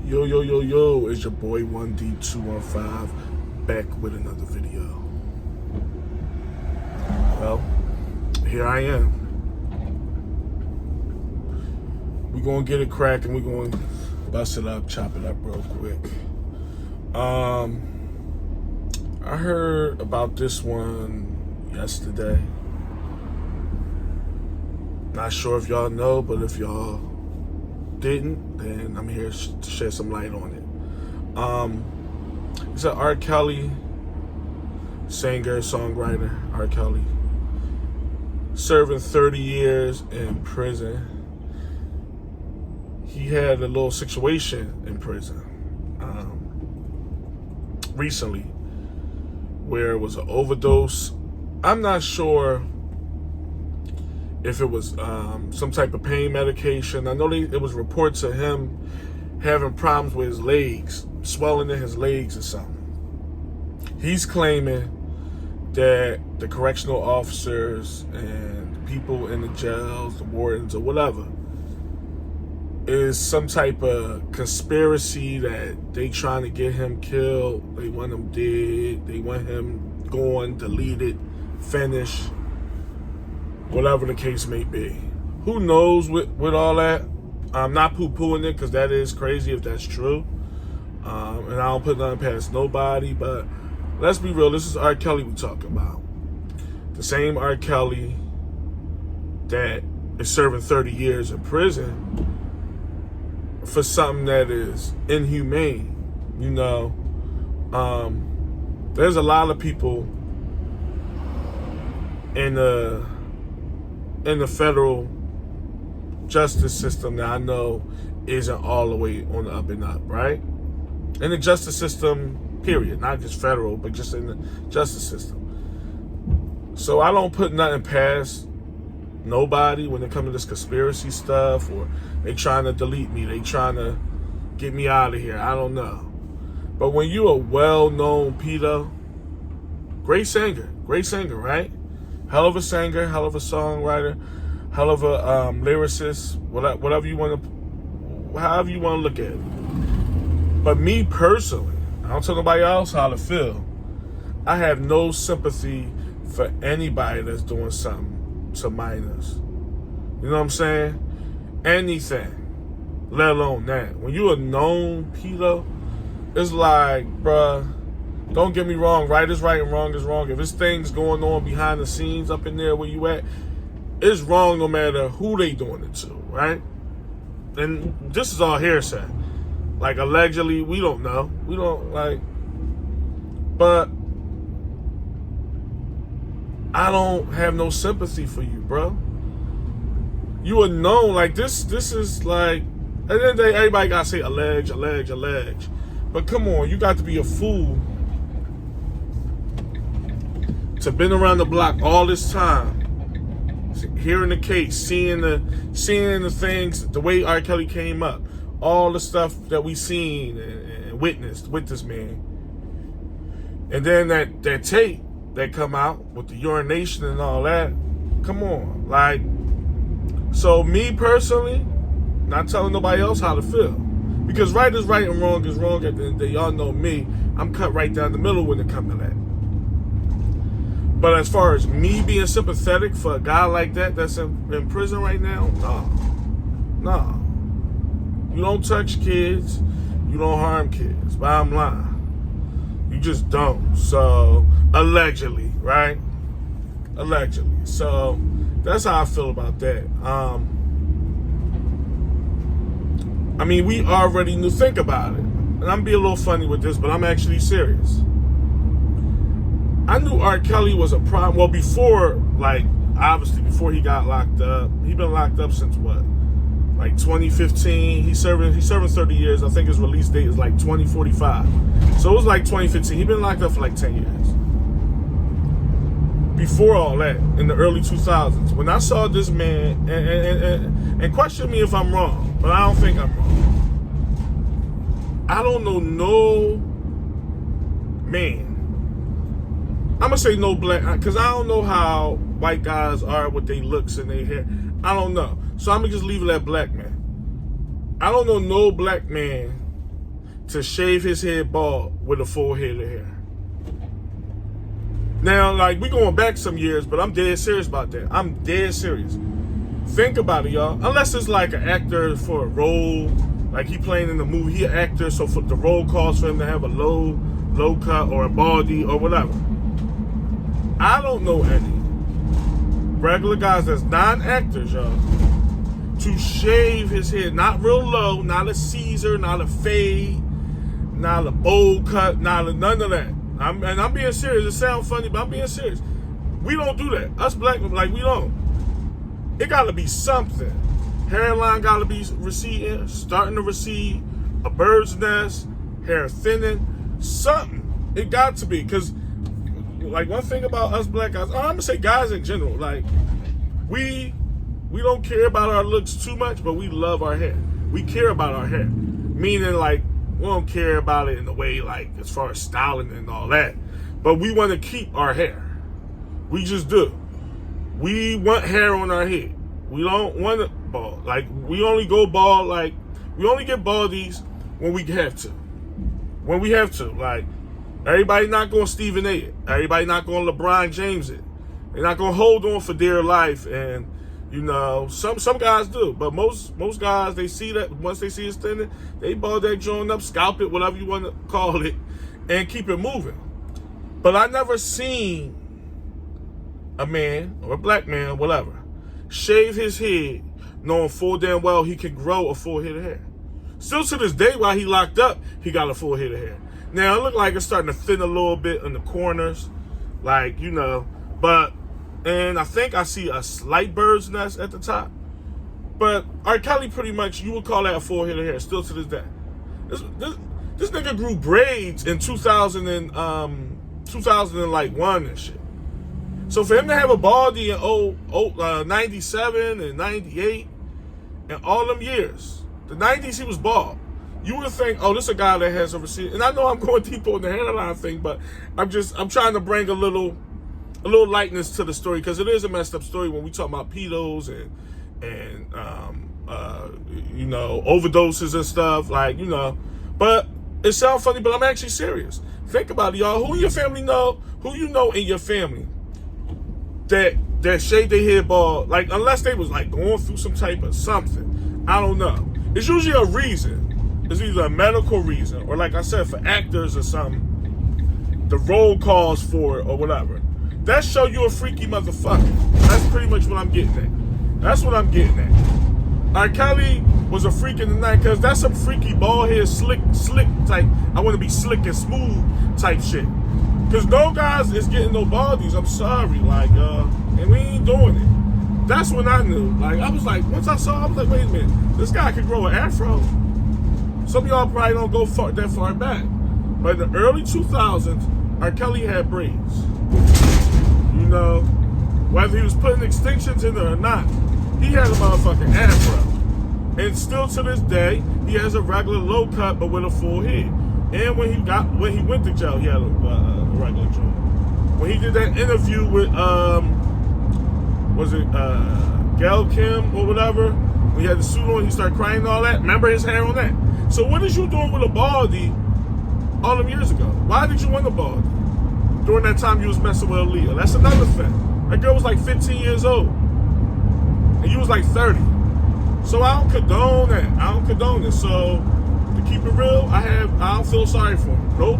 Yo, yo, yo, yo, it's your boy 1D215 back with another video. Well, here I am. We're going to get it cracking. We're going to bust it up, chop it up real quick. I heard about this one yesterday. Not sure if y'all know, but if y'all didn't, then I'm here to shed some light on it. It's an R.Kelly singer, songwriter, R.Kelly, serving 30 years in prison. He had a little situation in prison recently where it was an overdose. I'm not sure if it was some type of pain medication. I know it was reports of him having problems with his legs, swelling in his legs or something. He's claiming that the correctional officers and the people in the jails, the wardens or whatever, is some type of conspiracy that they trying to get him killed. They want him dead. They want him gone, deleted, finished. Whatever the case may be. Who knows with all that? I'm not poo-pooing it because that is crazy if that's true. And I don't put nothing past nobody, but let's be real. This is R. Kelly we talking about. The same R. Kelly that is serving 30 years in prison for something that is inhumane. You know, there's a lot of people in the federal justice system that I know isn't all the way on the up and up, right? In the justice system, period, not just federal, but just in the justice system. So I don't put nothing past nobody when it comes to this conspiracy stuff, or they trying to delete me, they trying to get me out of here. I don't know. But when you a well-known pedo, great singer, right? Hell of a singer, hell of a songwriter, hell of a lyricist, whatever you want to, however you want to look at it. But me personally, I don't tell nobody else how to feel. I have no sympathy for anybody that's doing something to minors. You know what I'm saying? Anything, let alone that. When you a known pedo, it's like, bruh, don't get me wrong, right is right and wrong is wrong. If it's things going on behind the scenes up in there where you at, it's wrong no matter who they doing it to, right? And this is all hearsay. Like, allegedly, we don't know. We don't, like, but I don't have no sympathy for you, bro. You are known, like, this is like, at the end of the day, everybody gotta say allege. But come on, you got to be a fool to been around the block all this time, hearing the case, seeing the things, the way R. Kelly came up, all the stuff that we seen and witnessed with this man, and then that tape that come out with the urination and all that. Come on, like, so me personally, not telling nobody else how to feel, because right is right and wrong is wrong. At the end of the day, y'all know me, I'm cut right down the middle when it comes to that. But as far as me being sympathetic for a guy like that that's in prison right now, no. You don't touch kids, you don't harm kids. Bottom line, you just don't. So, allegedly, right? Allegedly. So, that's how I feel about that. I mean, we already knew. Think about it. And I'm being a little funny with this, but I'm actually serious. I knew R. Kelly was a problem. Well, before, like, obviously, before he got locked up. He been locked up since what? Like 2015. He's serving 30 years. I think his release date is like 2045. So it was like 2015. He been locked up for like 10 years. Before all that, in the early 2000s, when I saw this man, and question me if I'm wrong, but I don't think I'm wrong. I don't know no man. I'm gonna say no black, because I don't know how white guys are with their looks and their hair. I don't know. So I'm gonna just leave it at black man. I don't know no black man to shave his head bald with a full head of hair. Now, like, we going back some years, but I'm dead serious about that. I'm dead serious. Think about it, y'all. Unless it's like an actor for a role, like he playing in the movie, he an actor, so for the role calls for him to have a low cut or a baldy or whatever. I don't know any regular guys that's non-actors, y'all, to shave his head, not real low, not a Caesar, not a fade, not a bowl cut, none of that. I'm being serious. It sounds funny, but I'm being serious. We don't do that. Us black people, like, we don't. It got to be something. Hairline got to be receding, starting to recede, a bird's nest, hair thinning, something. It got to be, because, like, one thing about us black guys, I'm going to say guys in general, like, we don't care about our looks too much, but we love our hair. We care about our hair. Meaning, like, we don't care about it in the way, like, as far as styling and all that. But we want to keep our hair. We just do. We want hair on our head. We don't want it bald. Like, we only go bald, like, we only get baldies when we have to. When we have to. Like, everybody not going to Stephen A. it. Everybody not going to LeBron James it. They're not going to hold on for dear life. And, you know, some guys do. But most guys, they see that, once they see it thinning, they bald that joint up, scalp it, whatever you want to call it, and keep it moving. But I never seen a man, or a black man, whatever, shave his head knowing full damn well he can grow a full head of hair. Still to this day, while he locked up, he got a full head of hair. Now, it look like it's starting to thin a little bit in the corners, like, you know, and I think I see a slight bird's nest at the top. But R.Kelly, pretty much, you would call that a full head of hair, still to this day. This nigga grew braids in 2001 and shit. So for him to have a baldy in 97 and 98 and all them years, the 90s he was bald. You would think, oh, this is a guy that has a receipt. And I know I'm going deep on the hairline thing, but I'm trying to bring a little lightness to the story, because it is a messed up story when we talk about pedos and you know, overdoses and stuff, like, you know. But it sounds funny, but I'm actually serious. Think about it, y'all. Who in your family know? Who you know in your family that shaved their head bald? Like, unless they was like going through some type of something, I don't know. It's usually a reason. It's either a medical reason, or like I said, for actors or something, the role calls for it or whatever. That show you a freaky motherfucker. That's pretty much what I'm getting at. That's what I'm getting at. R.Kelly was a freak in the night, because that's some freaky bald head, slick type. I want to be slick and smooth type shit. Because no guys is getting no baldies. I'm sorry, like, and we ain't doing it. That's when I knew. Like, I was like, once I saw, I was like, wait a minute, this guy could grow an afro. Some of y'all probably don't go that far back, but in the early 2000s, R.Kelly had braids. You know, whether he was putting extensions in there or not, he had a motherfucking afro. And still to this day, he has a regular low cut, but with a full head. And when he went to jail, he had a regular joint. When he did that interview with, was it Gail Kim or whatever, when he had the suit on, he started crying and all that. Remember his hair on that? So what is you doing with a baldy all them years ago? Why did you want a baldy during that time you was messing with Aaliyah? That's another thing. That girl was like 15 years old, and you was like 30. So I don't condone that. I don't condone it. So to keep it real, I don't feel sorry for him. Nope,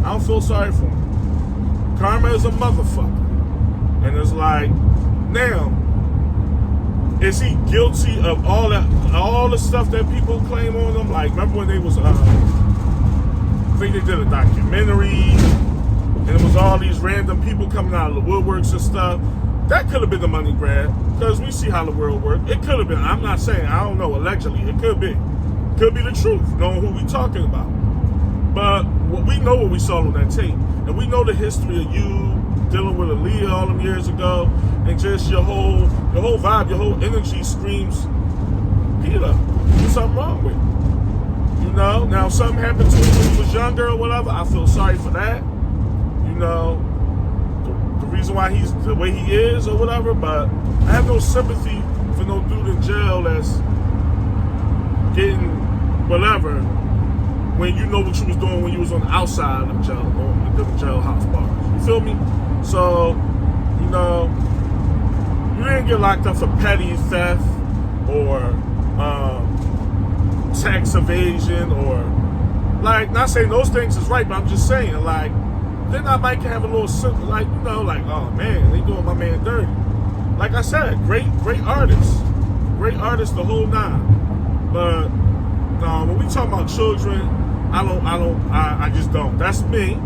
I don't feel sorry for him. Karma is a motherfucker, and it's like, now, is he guilty of all the stuff that people claim on him? Like, remember when they was, I think they did a documentary, and it was all these random people coming out of the woodworks and stuff. That could have been the money grab, because we see how the world works. It could have been. I'm not saying, I don't know, allegedly. It could be. Could be the truth, knowing who we talking about. But we know what we saw on that tape. And we know the history of you dealing with Aaliyah all them years ago, and just your whole vibe, your whole energy screams, Peter, there's something wrong with you. You know, now if something happened to him when he was younger or whatever, I feel sorry for that. You know, the reason why he's the way he is or whatever, but I have no sympathy for no dude in jail that's getting whatever when you know what you was doing when you was on the outside of jail or the jailhouse bars. You feel me? So, you know, you didn't get locked up for petty theft or tax evasion or, like, not saying those things is right, but I'm just saying, like, then I might have a little simple, like, you know, like, oh man, they doing my man dirty. Like I said, great artists, the whole nine. But when we talk about children, I just don't. That's me.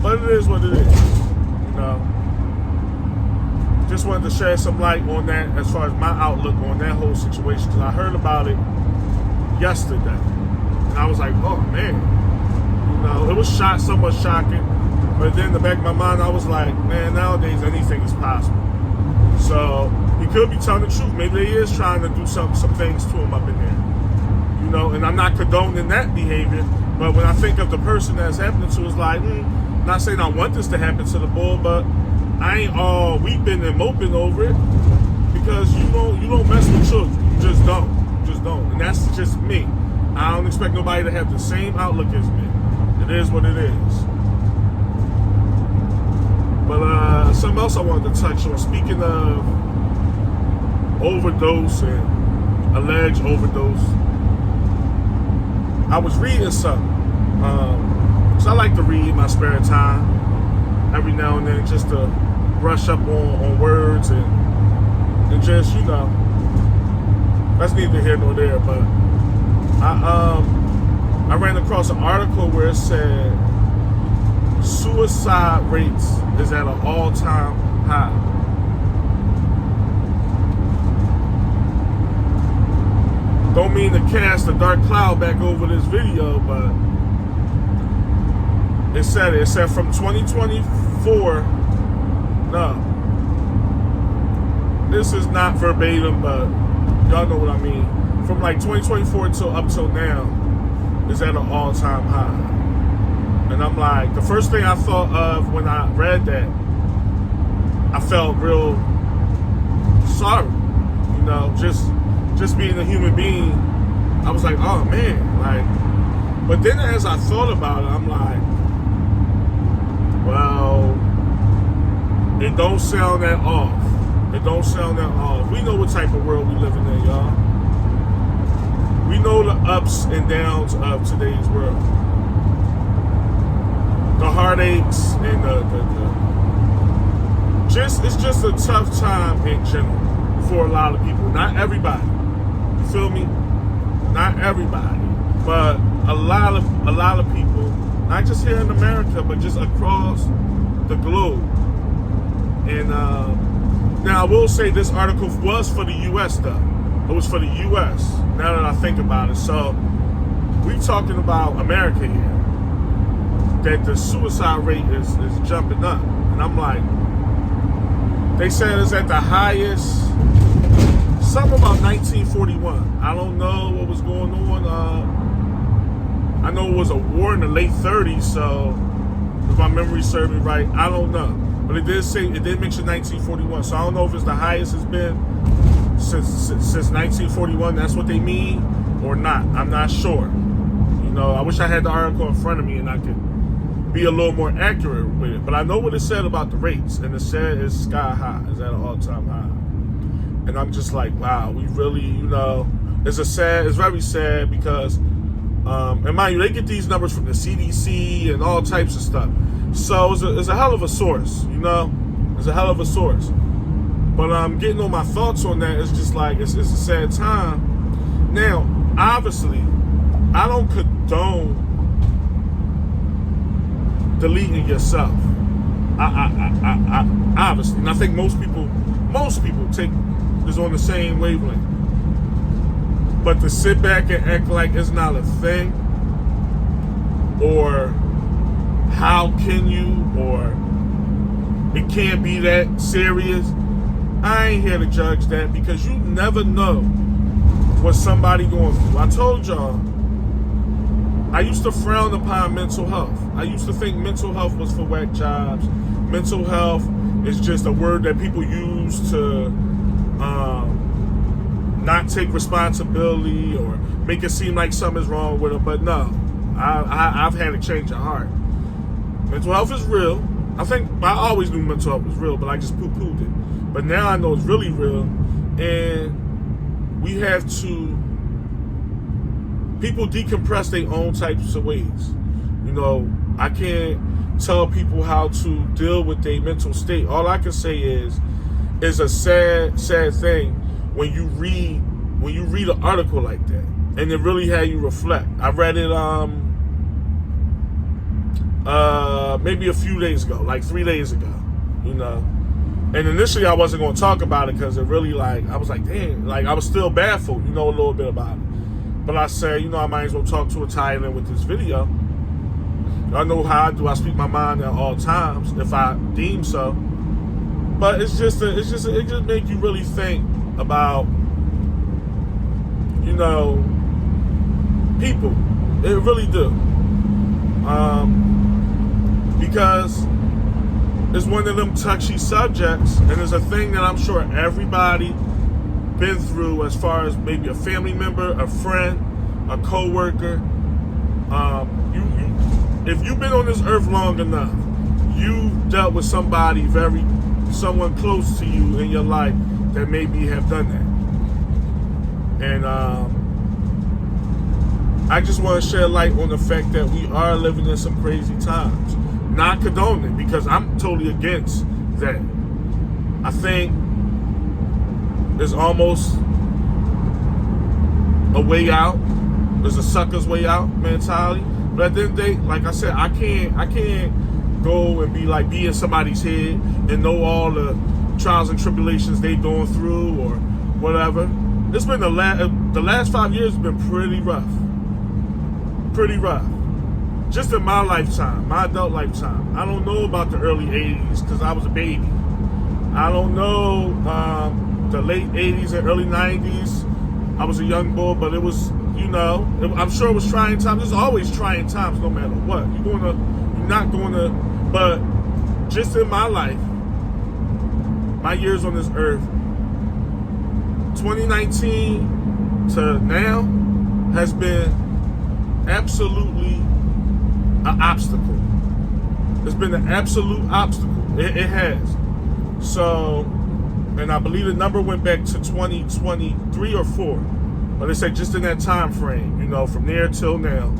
But it is what it is. You know, just wanted to shed some light on that as far as my outlook on that whole situation. Because I heard about it yesterday, and I was like, oh man, you know, it was somewhat shocking. But then in the back of my mind, I was like, man, nowadays anything is possible. So he could be telling the truth. Maybe he is trying to do some things to him up in there. You know, and I'm not condoning that behavior. But when I think of the person that's happening to, it's like, not saying I want this to happen to the bull, but I ain't all weeping and moping over it, because you don't mess with children. You just don't. And that's just me. I don't expect nobody to have the same outlook as me. It is what it is. But something else I wanted to touch on, speaking of overdose and alleged overdose, I was reading something. So I like to read in my spare time every now and then, just to brush up on words and just, you know, that's neither here nor there. But I ran across an article where it said suicide rates is at an all-time high. Don't mean to cast a dark cloud back over this video, but it said from 2024. No, this is not verbatim, but y'all know what I mean. From like 2024 up till now is at an all-time high. And I'm like, the first thing I thought of when I read that, I felt real sorry. You know, just being a human being, I was like, oh man, like. But then as I thought about it, I'm like, well, it don't sound that off. It don't sound that off. We know what type of world we living in, y'all. We know the ups and downs of today's world. The heartaches and it's just a tough time in general for a lot of people. Not everybody. You feel me? Not everybody, but a lot of people, not just here in America, but just across the globe. And now I will say this article was for the U.S. though. It was for the U.S. Now that I think about it, so we talking about America here. That the suicide rate is jumping up. And I'm like, they said it's at the highest, something about 1941. I don't know what was going on. I know it was a war in the late 30s, so if my memory serves me right, I don't know. But it did mention 1941, so I don't know if it's the highest it's been since 1941. That's what they mean or not. I'm not sure. You know, I wish I had the article in front of me and I could be a little more accurate with it, but I know what it said about the rates, and it said it's sky high, it's at an all-time high. And I'm just like, wow, we really, you know, it's very sad because, and mind you, they get these numbers from the CDC and all types of stuff. So it's a hell of a source, you know, it's a hell of a source. But getting on my thoughts on that is just like, it's a sad time. Now, obviously, I don't condone deleting yourself. I obviously, and I think most people is on the same wavelength. But to sit back and act like it's not a thing, or how can you, or it can't be that serious, I ain't here to judge that, because you never know what somebody going through. I told y'all, I used to frown upon mental health. I used to think mental health was for whack jobs. Mental health is just a word that people use to not take responsibility or make it seem like something's wrong with them. But no, I've had a change of heart. Mental health is real. I think I always knew mental health was real, but I just poo-pooed it. But now I know it's really real, and we have to. People decompress their own types of ways. You know, I can't tell people how to deal with their mental state. All I can say is a sad thing when you read an article like that, and it really had you reflect. I read it maybe a few days ago, like 3 days ago, you know. And initially I wasn't going to talk about it because it really, like, I was like, damn, like, I was still baffled, you know, a little bit about it. But I said, you know, I might as well talk to a tie-in with this video. I know how I do. I speak my mind at all times if I deem so. But it just make you really think about, you know, people. It really do. Because it's one of them touchy subjects, and it's a thing that I'm sure everybody been through as far as maybe a family member, a friend, a co-worker. If you've been on this earth long enough, you dealt with someone close to you in your life that maybe have done that. And I just want to shed light on the fact that we are living in some crazy times. Not condoning, because I'm totally against that. I think there's almost a way out. There's a sucker's way out mentality. But at the end of the day, like I said, I can't go and be in somebody's head and know all the trials and tribulations they going through or whatever. It's been the last 5 years has been pretty rough. Pretty rough. Just in my lifetime, my adult lifetime. I don't know about the early 80s because I was a baby. I don't know the late 80s and early 90s. I was a young boy, but it was, you know, I'm sure it was trying times. There's always trying times no matter what. You're not going to, but just in my life, my years on this earth, 2019 to now has been absolutely an obstacle. It's been an absolute obstacle. It has. So, and I believe the number went back to 2023 or 4. But they said just in that time frame, you know, from there till now,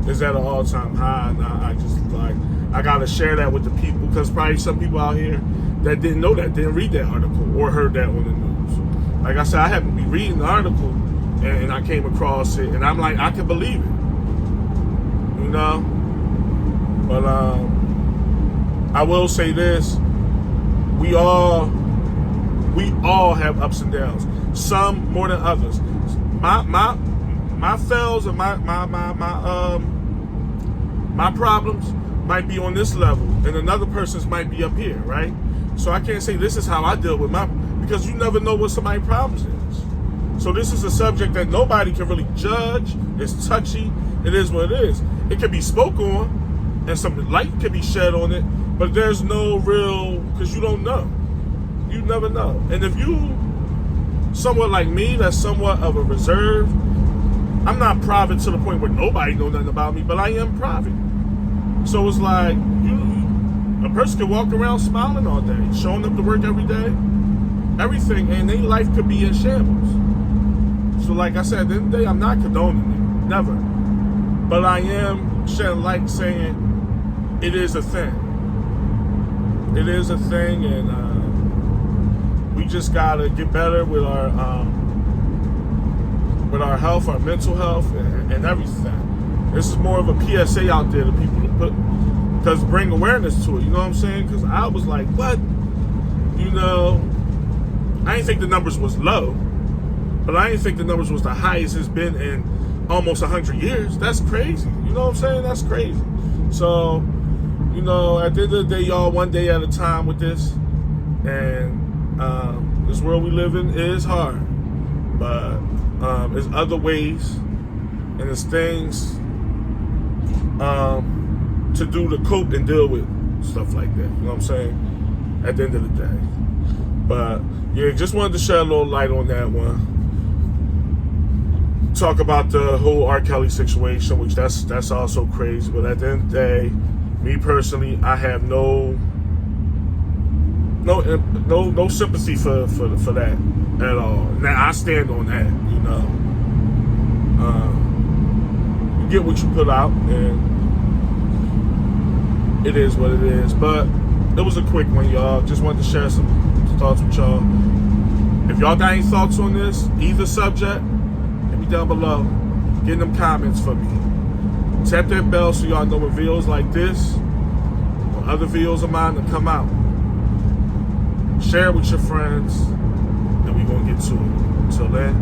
is at an all-time high. And I just like, I got to share that with the people, because probably some people out here that didn't know that, didn't read that article or heard that on the news. Like I said, I happened to be reading the article and I came across it, and I'm like, I can believe it. You know? But I will say this: we all have ups and downs. Some more than others. My fails and my problems might be on this level, and another person's might be up here, right? So I can't say this is how I deal with because you never know what somebody's problems is. So this is a subject that nobody can really judge. It's touchy. It is what it is. It can be spoke on, and some light can be shed on it, but there's no real, because you don't know. You never know. And if you somewhat like me, that's somewhat of a reserve, I'm not private to the point where nobody knows nothing about me, but I am private. So it's like, a person can walk around smiling all day, showing up to work every day, everything, and their life could be in shambles. So like I said, at the end of the day, I'm not condoning it, never. But I am shedding light, saying it is a thing. It is a thing, and we just gotta get better with our health, our mental health, and everything. This is more of a PSA out there to people to put, because bring awareness to it. You know what I'm saying? Because I was like, what? You know, I didn't think the numbers was low, but I didn't think the numbers was the highest it's been in almost 100 years. That's crazy. You know what I'm saying? That's crazy. So, you know, at the end of the day, y'all, one day at a time with this, and this world we live in is hard, but there's other ways, and there's things to do to cope and deal with stuff like that. You know what I'm saying? At the end of the day. But yeah, just wanted to shed a little light on that one. talk about the whole R.Kelly situation, which that's also crazy. But at the end of the day, me personally, I have no sympathy for that at all. Now I stand on that, you know. You get what you put out, and it is what it is. But it was a quick one, y'all. Just wanted to share some thoughts with y'all. If y'all got any thoughts on this, either subject, hit me down below. Get in them comments for me. Tap that bell so y'all know when videos like this or other videos of mine to come out. Share it with your friends, and we're going to get to it. Until then,